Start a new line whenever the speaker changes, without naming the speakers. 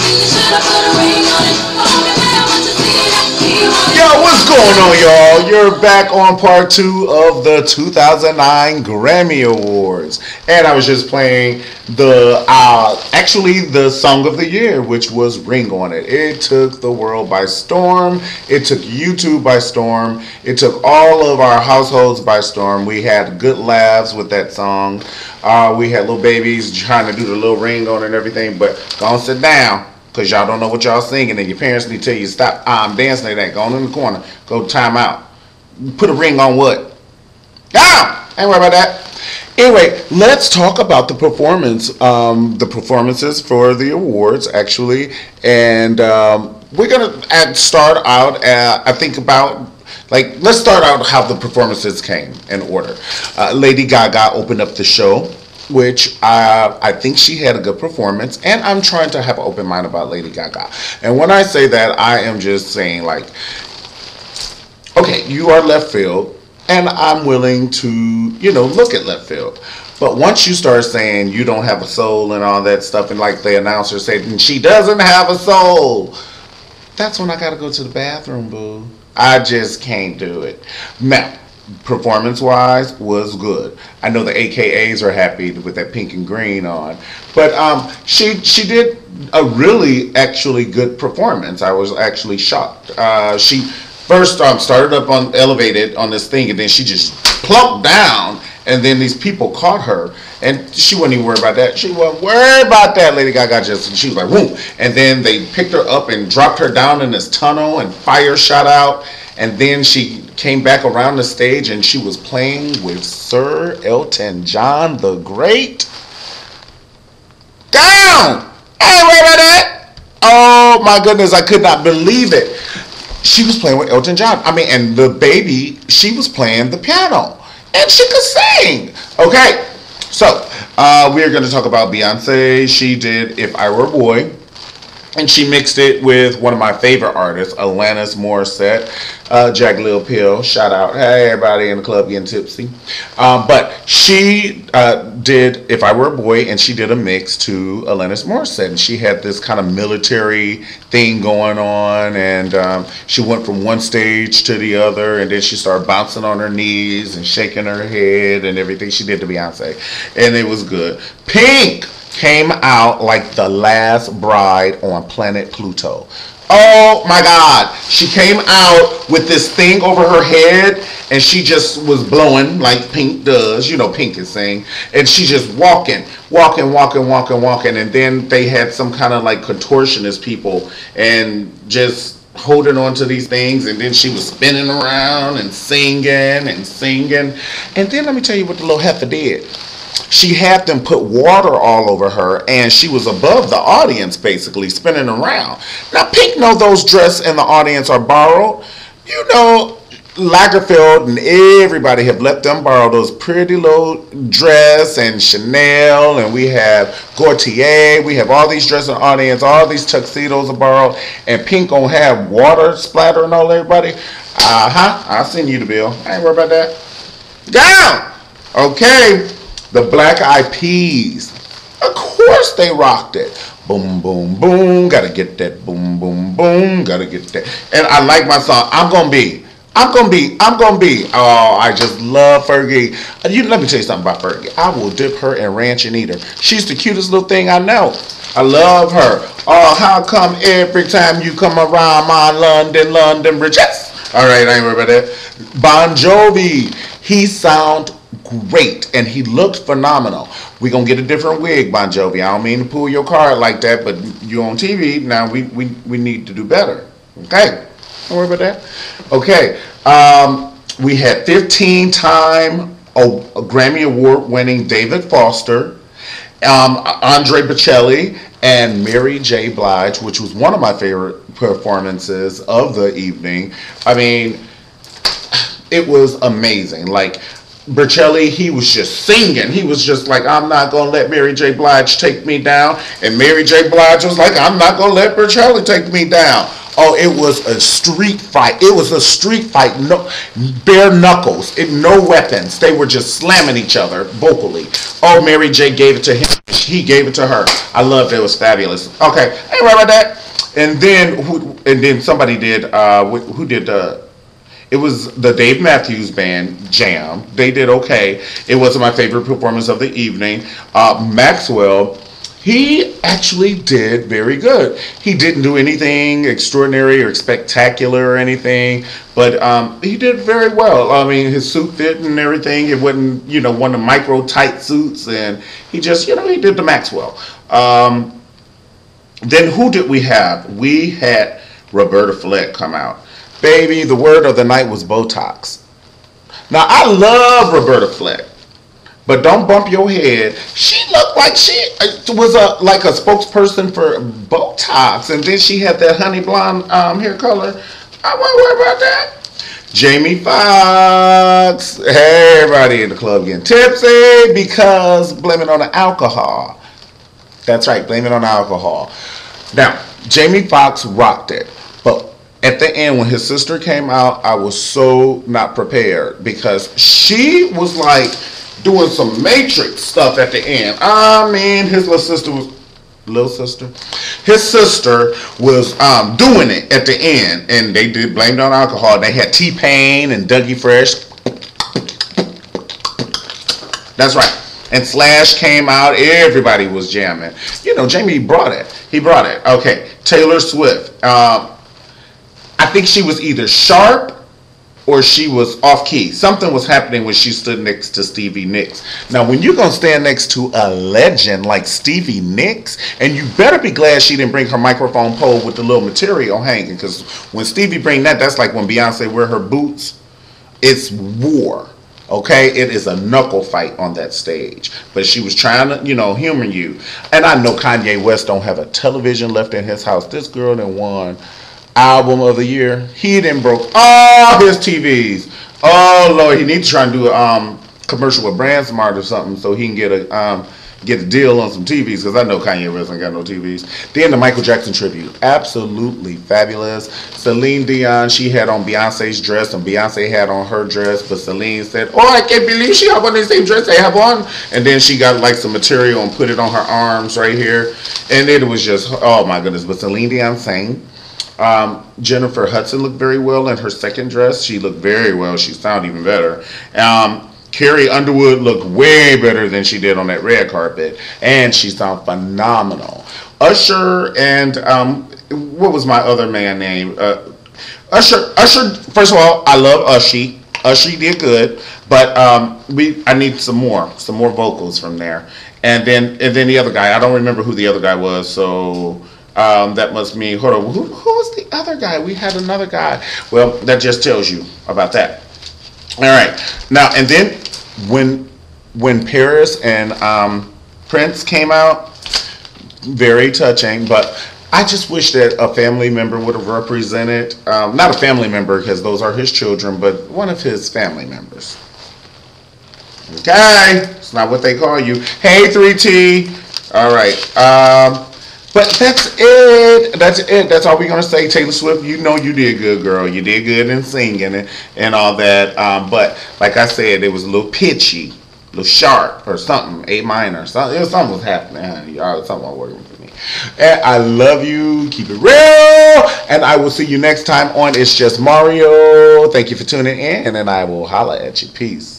Yo, what's going on, y'all? You're back on part 2 of the 2009 Grammy Awards. And I was just playing actually the song of the year, which was Ring on It. It took the world by storm. It took YouTube by storm. It took all of our households by storm. We had good laughs with that song. We had little babies trying to do the little ring on it and everything. But go on, sit down. Because y'all don't know what y'all singing, and your parents need to tell you stop dancing like that. Go on in the corner. Go time out. Put a ring on what? Ain't worry about that. Anyway, let's talk about the performances for the awards, actually. And we're going to start out, let's start out how the performances came in order. Lady Gaga opened up the show, which I think she had a good performance, and I'm trying to have an open mind about Lady Gaga. And when I say that, I am just saying, like, okay, you are left field, and I'm willing to, look at left field. But once you start saying you don't have a soul and all that stuff, and like the announcer said, and she doesn't have a soul, that's when I gotta go to the bathroom, boo. I just can't do it. Now, performance-wise was good. I know the AKAs are happy with that pink and green on, but she did a really actually good performance. I was actually shocked. She first started up on elevated on this thing, and then she just plumped down, and then these people caught her, and she wasn't even worried about that. She wasn't worried about that. Lady Gaga she was like, whoom, and then they picked her up and dropped her down in this tunnel, and fire shot out. And then she came back around the stage and she was playing with Sir Elton John the Great. Down! I ain't worried about that. Oh my goodness, I could not believe it. She was playing with Elton John. And the baby, she was playing the piano. And she could sing. Okay, so we're going to talk about Beyonce. She did If I Were a Boy. And she mixed it with one of my favorite artists, Alanis Morissette, Jack Lil Pill. Shout out. Hey, everybody in the club getting tipsy. But she did If I Were a Boy, and she did a mix to Alanis Morissette. And she had this kind of military thing going on, and she went from one stage to the other, and then she started bouncing on her knees and shaking her head and everything she did to Beyonce. And it was good. Pink came out like the last bride on planet Pluto. Oh my God. She came out with this thing over her head, and she just was blowing like Pink does. Pink can sing. And she just walking. And then they had some kind of like contortionist people and just holding on to these things, and then she was spinning around and singing. And then let me tell you what the little heifer did. She had them put water all over her, and she was above the audience, basically, spinning around. Now, Pink know those dress in the audience are borrowed. Lagerfeld and everybody have let them borrow those pretty little dress, and Chanel, and we have Gaultier. We have all these dresses in the audience. All these tuxedos are borrowed, and Pink gonna have water splattering all everybody. I'll send you the bill. I ain't worried about that. Down! Okay. The Black Eyed Peas. Of course they rocked it. Boom, boom, boom. Gotta get that. Boom, boom, boom. Gotta get that. And I like my song. I'm gonna be. Oh, I just love Fergie. Let me tell you something about Fergie. I will dip her in ranch and eat her. She's the cutest little thing I know. I love her. Oh, how come every time you come around my London bridge? Yes. All right, I ain't worried about that. Bon Jovi. He sound great, and he looked phenomenal. We're gonna get a different wig, Bon Jovi. I don't mean to pull your card like that, but you're on TV now. We need to do better. Okay, don't worry about that. Okay, we had 15-time Grammy Award winning David Foster, Andre Bocelli, and Mary J. Blige, which was one of my favorite performances of the evening. It was amazing. Like, Bocelli, he was just singing. He was just like, I'm not going to let Mary J. Blige take me down. And Mary J. Blige was like, I'm not going to let Bocelli take me down. Oh, it was a street fight. It was a street fight. No, bare knuckles. No weapons. They were just slamming each other vocally. Oh, Mary J. gave it to him. he gave it to her. I loved it. It was fabulous. Okay, ain't right about that. And then somebody did. Who did the? It was the Dave Matthews Band, Jam. They did okay. It wasn't my favorite performance of the evening. Maxwell, he actually did very good. He didn't do anything extraordinary or spectacular or anything, but he did very well. I mean, his suit fit and everything. It wasn't, one of the micro tight suits, and he just, he did the Maxwell. Then who did we have? We had Roberta Fleck come out. Baby, the word of the night was Botox. Now, I love Roberta Fleck, but don't bump your head. She looked like she was like a spokesperson for Botox, and then she had that honey blonde hair color. I won't worry about that. Jamie Foxx. Hey, everybody in the club getting tipsy because blame it on the alcohol. That's right, blame it on the alcohol. Now, Jamie Foxx rocked it, but at the end, when his sister came out, I was so not prepared because she was like doing some Matrix stuff at the end. I mean, his little sister was doing it at the end, and they did blame it on alcohol. They had T-Pain and Dougie Fresh. That's right. And Slash came out. Everybody was jamming. Jamie brought it. He brought it. Okay. Taylor Swift. I think she was either sharp or she was off key. Something was happening when she stood next to Stevie Nicks. Now, when you're going to stand next to a legend like Stevie Nicks, and you better be glad she didn't bring her microphone pole with the little material hanging, because when Stevie bring that, that's like when Beyonce wear her boots. It's war. Okay, it is a knuckle fight on that stage. But she was trying to, humor you. And I know Kanye West don't have a television left in his house. This girl done won Album of the Year. He done broke all his TVs. Oh Lord, he needs to try and do a commercial with BrandSmart or something so he can get a deal on some TVs, because I know Kanye West ain't got no TVs. Then the Michael Jackson tribute, absolutely fabulous. Celine Dion, she had on Beyonce's dress and Beyonce had on her dress, but Celine said, "Oh, I can't believe she have on the same dress they have on." And then she got like some material and put it on her arms right here, and it was just, oh my goodness. But Celine Dion sang. Jennifer Hudson looked very well in her second dress. She looked very well. She sounded even better. Carrie Underwood looked way better than she did on that red carpet, and she sounded phenomenal. Usher and what was my other man name? Usher. First of all, I love Ushy. Ushy did good, but I need some more vocals from there. And then the other guy, I don't remember who the other guy was, so. That must mean, hold on, who was the other guy? We had another guy. Well, that just tells you about that. All right. Now, and then when Paris and Prince came out, very touching, but I just wish that a family member would have represented, not a family member because those are his children, but one of his family members. Okay. It's not what they call you. Hey, 3T. All right. But that's it. That's all we're going to say. Taylor Swift, you did good, girl. You did good in singing and all that. But like I said, it was a little pitchy, a little sharp or something, A minor. Something was happening. Y'all, something was working for me. And I love you. Keep it real. And I will see you next time on It's Just Mario. Thank you for tuning in, and I will holla at you. Peace.